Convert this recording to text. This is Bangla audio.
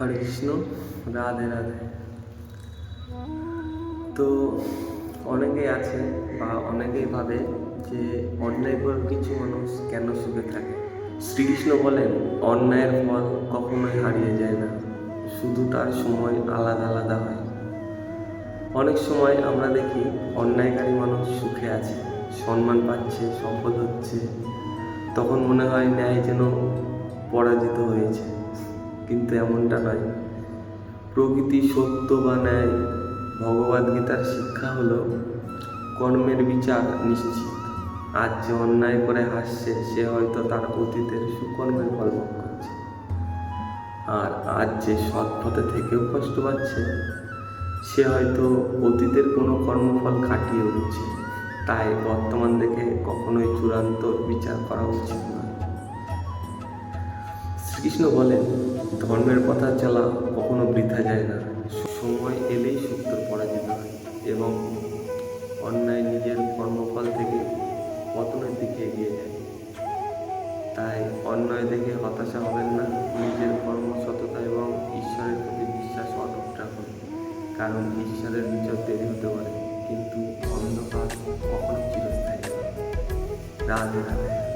হরে কৃষ্ণ, রাধে রাধে। তো অনেকেই আছে বা অনেকেই ভাবে যে অন্যায় করে কিছু মানুষ কেন সুখে থাকে। শ্রীকৃষ্ণ বলেন, অন্যায়ের ফল কখনোই হারিয়ে যায় না, শুধু তার সময় আলাদা আলাদা হয়। অনেক সময় আমরা দেখি অন্যায়কারী মানুষ সুখে আছে, সম্মান পাচ্ছে, সফল হচ্ছে, তখন মনে হয় ন্যায় যেন পরাজিত হয়েছে। কিন্তু এমনটা নয়। প্রকৃতি সত্য বা ন্যায়। ভগবদ্গীতার শিক্ষা হলো কর্মের বিচার নিশ্চিত। আজ যে অন্যায় করে হাসছে, সে হয়তো তার অতীতের সুকর্মের ফল ভোগ করছে। আর আজ যে সৎ পথে থেকেও কষ্ট পাচ্ছে, সে হয়তো অতীতের কোনো কর্মফল কাটিয়ে উঠছে। তাই বর্তমান দেখে কখনোই চূড়ান্ত বিচার করা উচিত নয়। শ্রীকৃষ্ণ বলেন, ধর্মের পথে চলা কখনো বৃথা যায় না। সময় এলেই সত্য পরাজিত হয় এবং অন্যায় নিজের কর্মফল থেকে পতনের দিকে এগিয়ে যায়। তাই অন্যায় দেখে হতাশা হবেন না, নিজের কর্ম সততা এবং ঈশ্বরের প্রতি বিশ্বাস অটুট রাখুন। কারণ ঈশ্বরের বিচার দেরি হতে পারে, কিন্তু অন্ধকার কখনো চিরস্থায়ী নয়। রাধে রাধে।